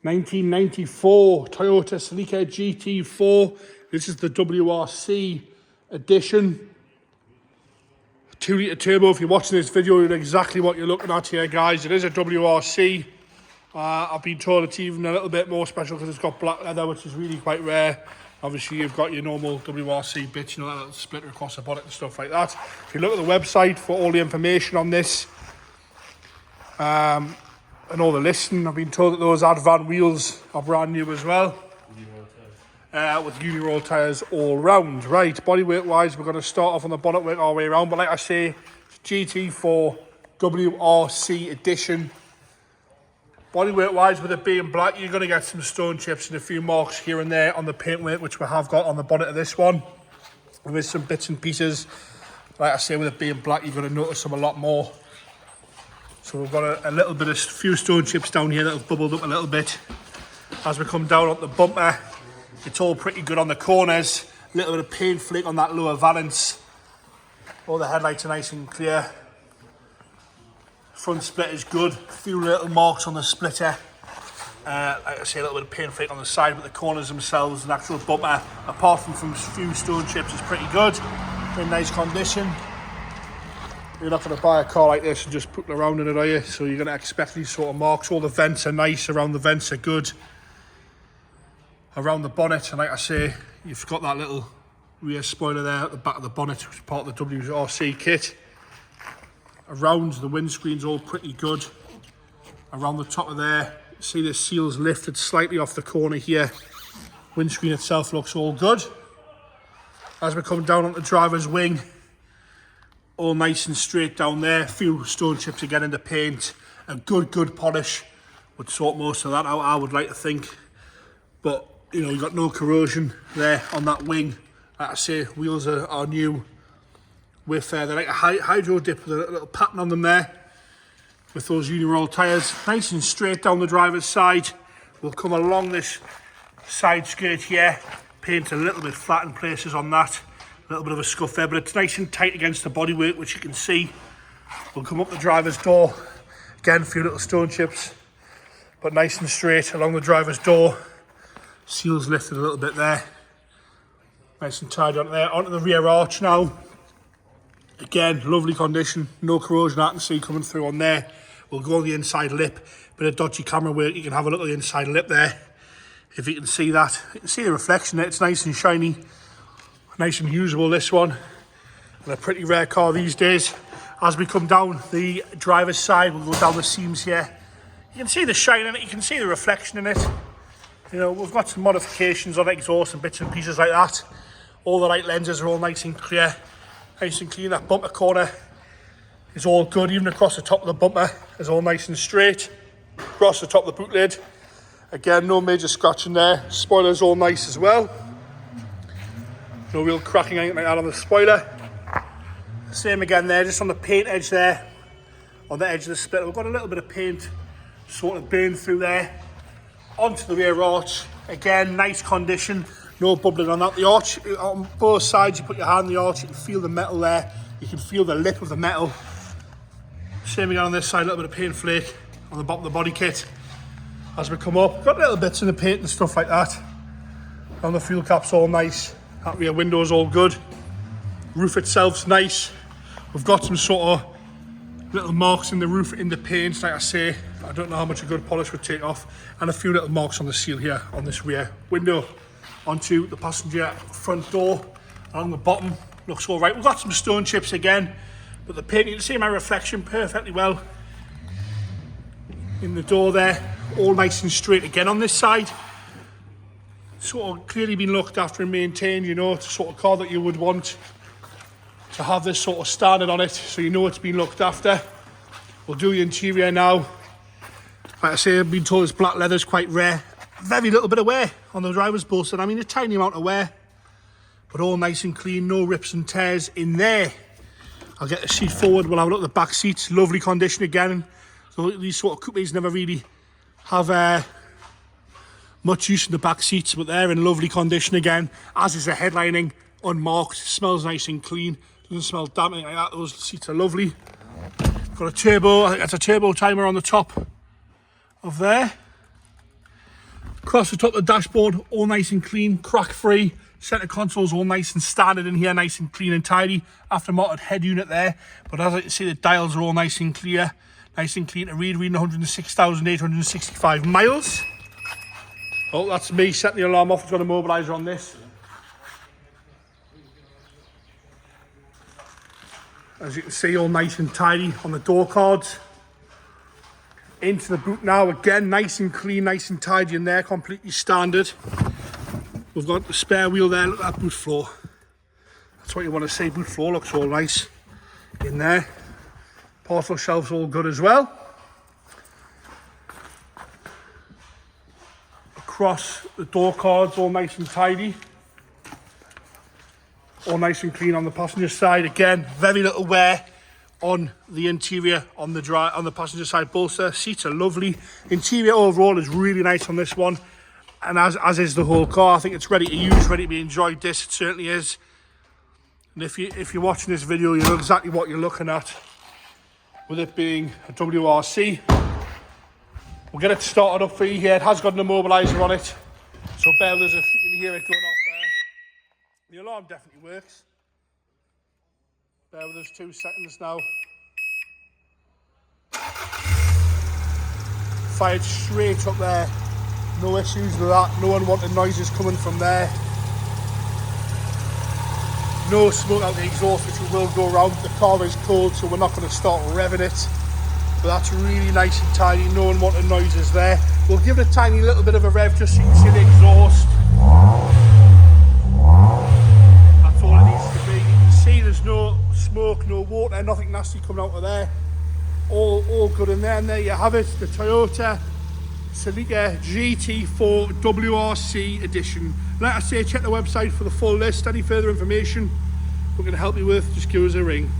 1994 Toyota Celica GT4. This is the WRC edition. 2-litre turbo. If you're watching this video, you know exactly what you're looking at here, guys. It is a WRC. I've been told it's even a little bit more special because it's got black leather, which is really quite rare. Obviously, you've got your normal WRC bits, you know, that little splitter across the bonnet and stuff like that. If you look at the website for all the information on this, and all the listing, I've been told that those Advan wheels are brand new as well. With Uniroll tyres all round. Right, bodywork wise, we're going to start off on the bonnet, work our way around. But like I say, GT4 WRC edition. Bodywork wise, with it being black, you're going to get some stone chips and a few marks here and there on the paintwork, which we have got on the bonnet of this one. And with some bits and pieces, like I say, with it being black, you're going to notice them a lot more. So we've got a little bit of few stone chips down here that have bubbled up a little bit. As we come down on the bumper, it's all pretty good on the corners. A little bit of paint flake on that lower valance. All the headlights are nice and clear. Front split is good. A few little marks on the splitter. Like I say, a little bit of paint flake on the side, but the corners themselves, the actual bumper, apart from a few stone chips, is pretty good. In nice condition. You're not going to buy a car like this and just put it around in it, are you? So you're going to expect these sort of marks. All the vents are nice. Around the vents are good. Around the bonnet, and like I say, you've got that little rear spoiler there at the back of the bonnet, which is part of the WRC kit. Around the windscreen's all pretty good. Around the top of there, see the seals lifted slightly off the corner here. Windscreen itself looks all good. As we come down on the driver's wing, all nice and straight down there. A few stone chips again in the paint. A good polish would sort most of that out, I would like to think. But, you know, you've got no corrosion there on that wing. Like I say, wheels are new. With they're like a hydro dip with a little pattern on them there. With those Uniroll tyres. Nice and straight down the driver's side. We'll come along this side skirt here. Paint a little bit flat in places on that. A little bit of a scuff there, but it's nice and tight against the bodywork, which you can see. We'll come up the driver's door. Again, a few little stone chips, but nice and straight along the driver's door. Seals lifted a little bit there. Nice and tidy on there. Onto the rear arch now. Again, lovely condition. No corrosion I can see coming through on there. We'll go on the inside lip. Bit of dodgy camera work. You can have a look at the inside lip there. If you can see that. You can see the reflection there. It's nice and shiny. Nice and usable, this one, and a pretty rare car these days. As we come down the driver's side, we'll go down the seams here. You can see the shine in it, you can see the reflection in it. You know, we've got some modifications on exhaust and bits and pieces like that. All the light lenses are all nice and clear, nice and clean. That bumper corner is all good, even across the top of the bumper is all nice and straight. Across the top of the boot lid, again, no major scratching there. Spoiler's all nice as well. No real cracking, anything like that on the spoiler. Same again there, just on the paint edge there. On the edge of the splitter, we've got a little bit of paint sort of burned through there. Onto the rear arch. Again, nice condition. No bubbling on that. The arch, on both sides, you put your hand on the arch, you can feel the metal there. You can feel the lip of the metal. Same again on this side, a little bit of paint flake on the bottom of the body kit. As we come up, got little bits in the paint and stuff like that. On the fuel cap's all nice. That rear window's all good. Roof itself's nice. We've got some sort of little marks in the roof, in the paint, like I say. I don't know how much a good polish would take off. And a few little marks on the seal here on this rear window. Onto the passenger front door. Along the bottom, looks all right. We've got some stone chips again, but the paint, you can see my reflection perfectly well in the door there. All nice and straight again on this side. Sort of clearly been looked after and maintained, you know. It's the sort of car that you would want to have this sort of standard on it, so you know it's been looked after. We'll do the interior now. Like I say, I've been told this black leather is quite rare. Very little bit of wear on the driver's bolster. I mean, a tiny amount of wear, but all nice and clean, no rips and tears in there. I'll get the seat forward, we'll have a look at the back seats. Lovely condition again. So these sort of coupes never really have much use in the back seats, but they're in lovely condition again, as is the headlining, unmarked. Smells nice and clean, doesn't smell damp like that. Those seats are lovely. Got a turbo, I think that's a turbo timer on the top of there. Across the top of the dashboard, all nice and clean, crack free. Centre console's all nice and standard in here, nice and clean and tidy. Aftermarket head unit there, but as I can see, the dials are all nice and clear, nice and clean to read, reading 106,865 miles. Oh, that's me setting the alarm off. It's got a mobiliser on this. As you can see, all nice and tidy on the door cards. Into the boot now, again, nice and clean, nice and tidy in there, completely standard. We've got the spare wheel there, look at that boot floor. That's what you want to see, boot floor looks all nice in there. Parcel shelves all good as well. Across the door cards, all nice and tidy. All nice and clean on the passenger side. Again, very little wear on the interior, on the passenger side bolster. Seats are lovely. Interior overall is really nice on this one, and as is the whole car. I think it's ready to use, ready to be enjoyed. This it certainly is. And if you're watching this video, you know exactly what you're looking at. With it being a WRC, we'll get it started up for you here. It has got an immobiliser on it, so bear with us if you can hear it going off there. The alarm definitely works. Bear with us 2 seconds now. Fired straight up there. No issues with that. No unwanted noises coming from there. No smoke out the exhaust, which we will go around. The car is cold, so we're not going to start revving it. But that's really nice and tidy. No unwanted noises there. We'll give it a tiny little bit of a rev just so you can see the exhaust. That's all it needs to be. You can see there's no smoke, no water, nothing nasty coming out of there. All good in there. And there you have it, the Toyota Celica GT4 WRC edition. Like I say, check the website for the full list. Any further information we're going to help you with, just give us a ring.